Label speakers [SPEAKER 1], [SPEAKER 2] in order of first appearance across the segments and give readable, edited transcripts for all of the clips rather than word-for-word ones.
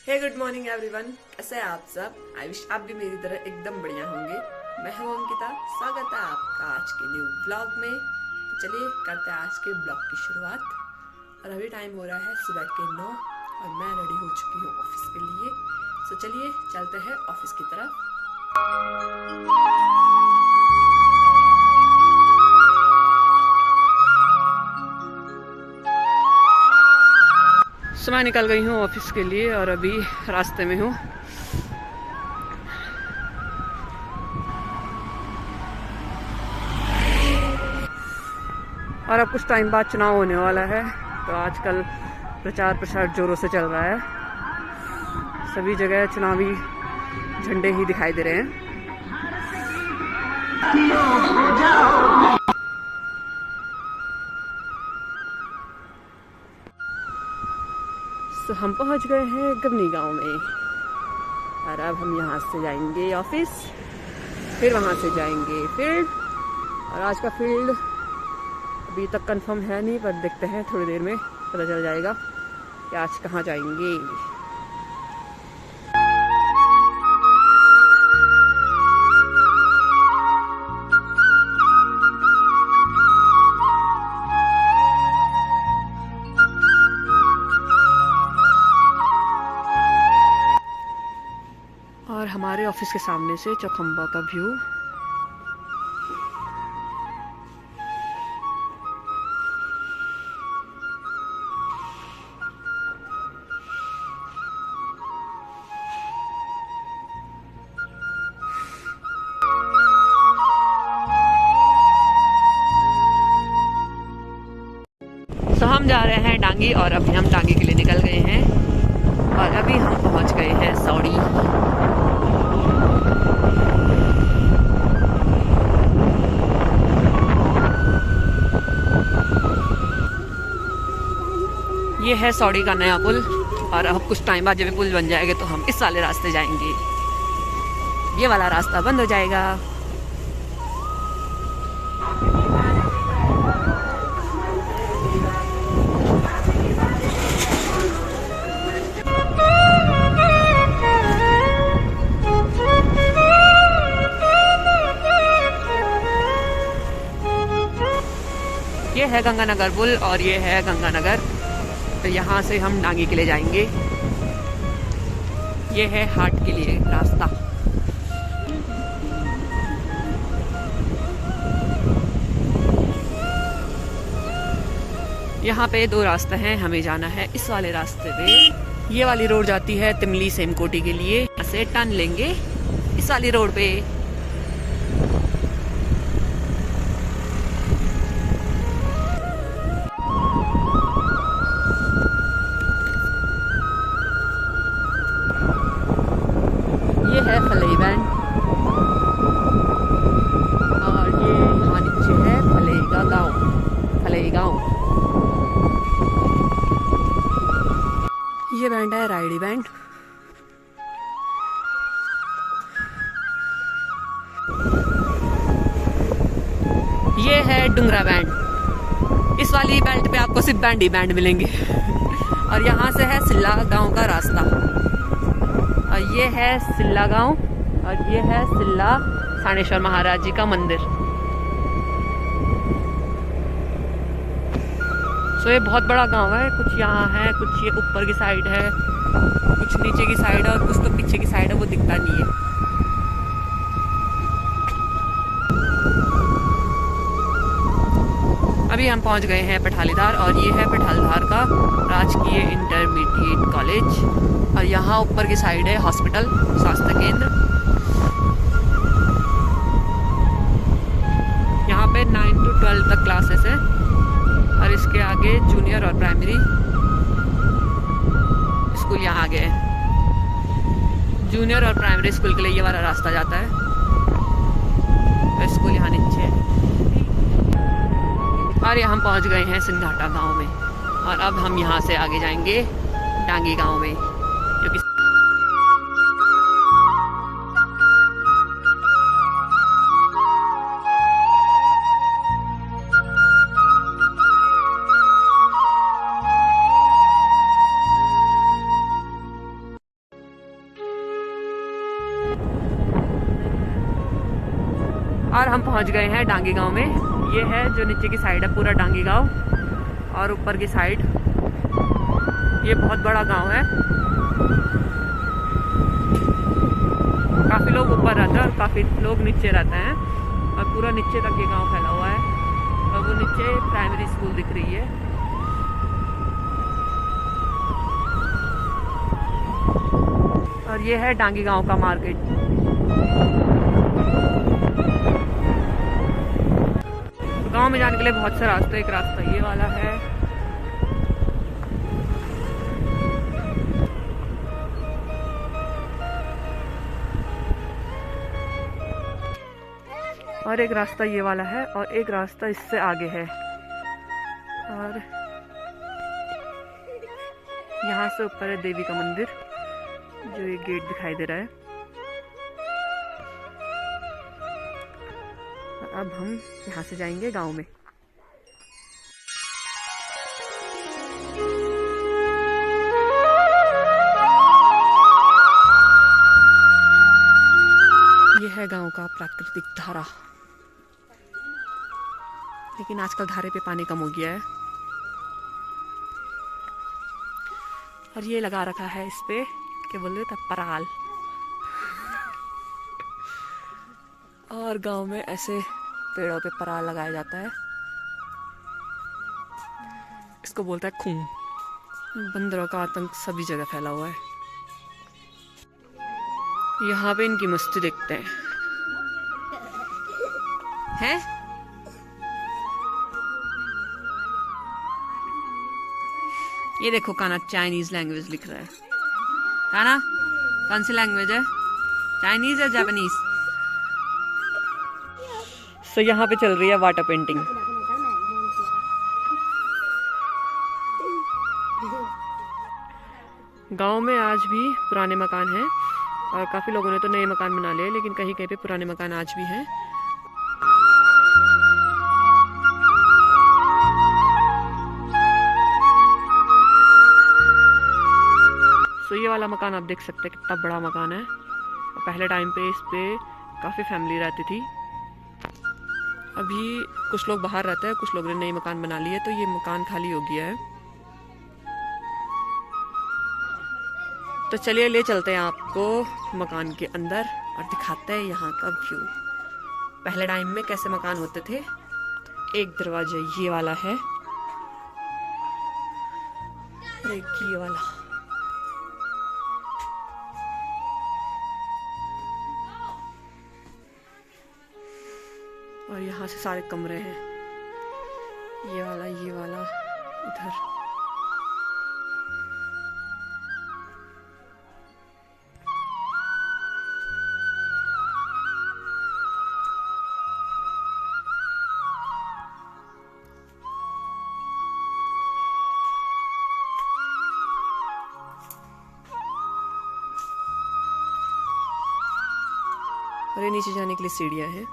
[SPEAKER 1] हे good morning everyone, कैसे हैं आप सब। आई विश आप भी मेरी तरह एकदम बढ़िया होंगे। मैं हूं अंकिता, स्वागत है आपका आज के न्यू ब्लॉग में। तो चलिए करते हैं आज के ब्लॉग की शुरुआत। और अभी टाइम हो रहा है सुबह के 9 और मैं रेडी हो चुकी हूँ ऑफिस के लिए। तो चलिए चलते हैं ऑफिस की तरफ। मैं निकल गई हूँ ऑफिस के लिए और अभी रास्ते में हूँ। और अब कुछ टाइम बाद चुनाव होने वाला है, तो आजकल प्रचार प्रसार जोरों से चल रहा है। सभी जगह चुनावी झंडे ही दिखाई दे रहे हैं। तो हम पहुंच गए हैं गबनी गांव में और अब हम यहाँ से जाएंगे ऑफिस, फिर वहाँ से जाएंगे फील्ड। और आज का फील्ड अभी तक कंफर्म है नहीं, पर देखते हैं थोड़ी देर में पता चल जाएगा कि आज कहाँ जाएंगे। और हमारे ऑफिस के सामने से चौखंबा का व्यू। तो हम जा रहे हैं डांगी और अभी हम डांगी के लिए निकल गए हैं और अभी हम पहुंच गए हैं सौड़ी। ये है सौड़ी का नया पुल और अब कुछ टाइम बाद जब ये पुल बन जाएगा तो हम इस वाले रास्ते जाएंगे। ये वाला रास्ता बंद हो जाएगा। ये है गंगानगर पुल और ये है गंगानगर। तो यहाँ से हम डांगी के लिए जाएंगे। ये है हाट के लिए रास्ता। यहाँ पे दो रास्ते हैं, हमें जाना है इस वाले रास्ते पे। ये वाली रोड जाती है तिमली सेमकोटी के लिए, ऐसे टर्न लेंगे इस वाली रोड पे। ये है फलई बैंड और ये यहाँ नीचे है फलेगा गांव, फलई गांव। ये बैंड है रायडी बैंड। ये है डुंगरा बैंड। इस वाली बेल्ट पे आपको सिर्फ बैंड ही बैंड मिलेंगे। और यहाँ से है सिल्ला गांव का रास्ता। और ये है सिल्ला गांव और ये है सिल्ला साणेश्वर महाराज जी का मंदिर। सो ये बहुत बड़ा गांव है। कुछ यहाँ है, कुछ ये ऊपर की साइड है, कुछ नीचे की साइड है और कुछ तो पीछे की साइड है, वो दिखता नहीं है। अभी हम पहुंच गए हैं पठालीधार और ये है पठालीधार का राजकीय इंटरमीडिएट कॉलेज। और यहाँ ऊपर की साइड है हॉस्पिटल, स्वास्थ्य केंद्र। यहाँ पे 9 to 12 तक क्लासेस है और इसके आगे जूनियर और प्राइमरी स्कूल यहाँ आगे है। जूनियर और प्राइमरी स्कूल के लिए ये वाला रास्ता जाता है, तो स्कूल यहाँ नीचे है। और ये हम पहुँच गए हैं सिंघाटा गांव में और अब हम यहाँ से आगे जाएंगे डांगी गांव में, जो कि और हम पहुंच गए हैं डांगी गांव में। ये है जो नीचे की साइड है पूरा डांगी गांव, और ऊपर की साइड ये बहुत बड़ा गांव है। काफ़ी लोग ऊपर रहते हैं और काफ़ी लोग नीचे रहते हैं, और पूरा नीचे तक ये गांव फैला हुआ है। और वो नीचे प्राइमरी स्कूल दिख रही है। और ये है डांगी गांव का मार्केट। तो गांव में जाने के लिए बहुत से रास्ते, एक रास्ता ये वाला है। और एक रास्ता ये वाला है, और एक रास्ता इससे आगे है। और यहाँ से ऊपर है देवी का मंदिर, जो ये गेट दिखाई दे रहा है। और अब हम यहाँ से जाएंगे गांव में। ये है गांव का प्राकृतिक धारा, लेकिन आजकल धारे पे पानी कम हो गया है। और ये लगा रखा है इस पे, क्या बोल रहे थे, पराल। और गांव में ऐसे पेड़ों पे पराल लगाया जाता है। इसको बोलता है खून। बंदरों का आतंक सभी जगह फैला हुआ है। यहाँ पे इनकी मस्ती देखते हैं। हैं? ये देखो काना चाइनीज लैंग्वेज लिख रहा है। काना कौन सी लैंग्वेज है? चाइनीज या जापानीज? सो यहाँ पे चल रही है वाटर पेंटिंग। गांव में आज भी पुराने मकान हैं, और काफी लोगों ने तो नए मकान बना लिए, लेकिन कहीं कहीं पे पुराने मकान आज भी हैं। तो ये वाला मकान आप देख सकते हैं कितना बड़ा मकान है। और पहले टाइम पे इस पे काफ़ी फैमिली रहती थी। अभी कुछ लोग बाहर रहते हैं, कुछ लोगों ने नए मकान बना लिए, तो ये मकान खाली हो गया है। तो चलिए ले चलते हैं आपको मकान के अंदर और दिखाते हैं यहाँ का व्यू। पहले टाइम में कैसे मकान होते थे। एक दरवाजा ये वाला है, और एक ये वाला। और यहाँ से सारे कमरे हैं, ये वाला, ये वाला, इधर। और ये नीचे जाने के लिए सीढ़ियां हैं।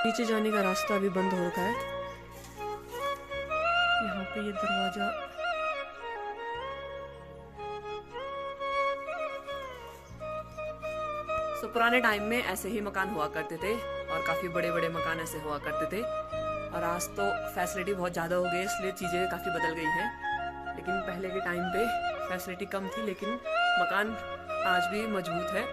[SPEAKER 1] नीचे जाने का रास्ता अभी बंद हो रखा है। यहाँ पे ये दरवाजा, पुराने टाइम में ऐसे ही मकान हुआ करते थे, और काफी बड़े बड़े मकान ऐसे हुआ करते थे। और आज तो फैसिलिटी बहुत ज्यादा हो गई, इसलिए चीजें काफी बदल गई हैं। लेकिन पहले के टाइम पे फैसिलिटी कम थी, लेकिन मकान आज भी मजबूत है।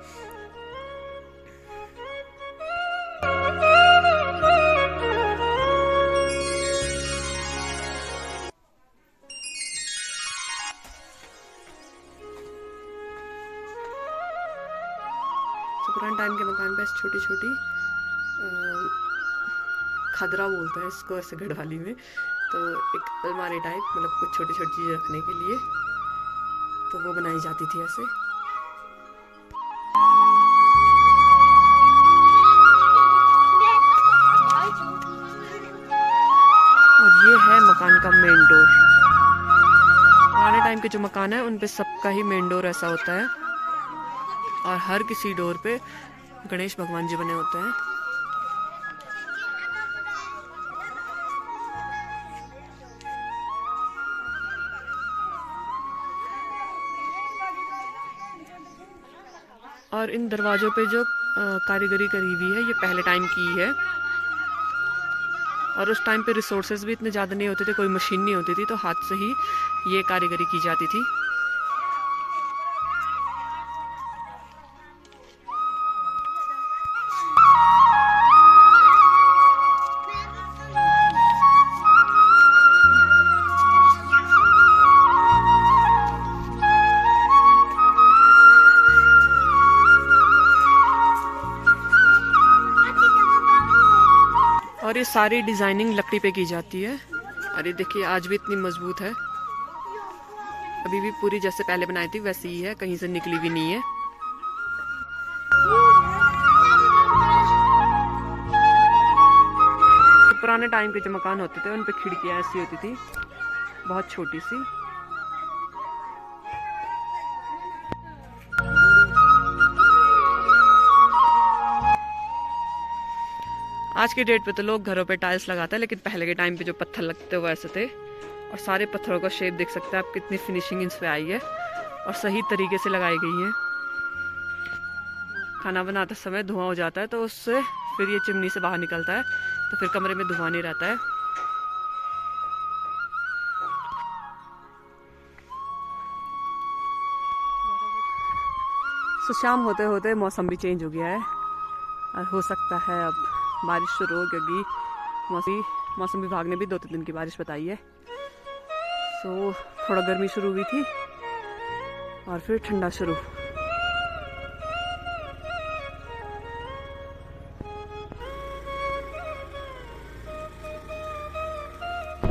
[SPEAKER 1] पुराने टाइम के मकान पे छोटी छोटी खदरा बोलते हैं इसको, ऐसे गढ़वाली में। तो एक अलमारी टाइप, मतलब कुछ छोटी छोटी चीज़ें रखने के लिए, तो वो बनाई जाती थी ऐसे। और ये है मकान का मेन डोर। पुराने टाइम के जो मकान है उन पे सबका ही मेन डोर ऐसा होता है, और हर किसी डोर पे गणेश भगवान जी बने होते हैं। और इन दरवाजों पे जो कारीगरी करी हुई है, ये पहले टाइम की है। और उस टाइम पे रिसोर्सेज भी इतने ज़्यादा नहीं होते थे, कोई मशीन नहीं होती थी, तो हाथ से ही ये कारीगरी की जाती थी। और ये सारी डिजाइनिंग लकड़ी पे की जाती है। और ये देखिए आज भी इतनी मजबूत है, अभी भी पूरी जैसे पहले बनाई थी वैसी ही है, कहीं से निकली भी नहीं है। तो पुराने टाइम के जो मकान होते थे उन पे खिड़कियां ऐसी होती थी, बहुत छोटी सी। आज के डेट पे तो लोग घरों पे टाइल्स लगाते हैं, लेकिन पहले के टाइम पे जो पत्थर लगते हुए ऐसे थे। और सारे पत्थरों का शेप देख सकते हैं आप, कितनी फिनिशिंग इन पे आई है और सही तरीके से लगाई गई है। खाना बनाते समय धुआं हो जाता है तो उससे फिर ये चिमनी से बाहर निकलता है, तो फिर कमरे में धुआं नहीं रहता है। तो शाम होते होते मौसम भी चेंज हो गया है और हो सकता है अब बारिश शुरू होगी। मौसम विभाग ने भी 2-3 दिन की बारिश बताई है। सो थोड़ा गर्मी शुरू हुई थी और फिर ठंडा शुरू।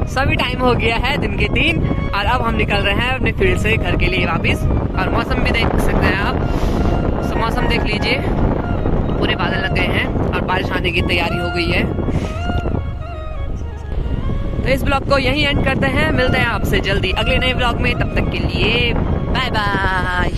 [SPEAKER 1] सभी टाइम हो गया है दिन के 3 और अब हम निकल रहे हैं अपने फील्ड से घर के लिए वापस। और मौसम भी देख सकते हैं आप, सो मौसम देख लीजिए, पूरे बादल लग गए हैं और बारिश आने की तैयारी हो गई है। तो इस ब्लॉग को यहीं एंड करते हैं, मिलते हैं आपसे जल्दी अगले नए ब्लॉग में। तब तक के लिए बाय बाय।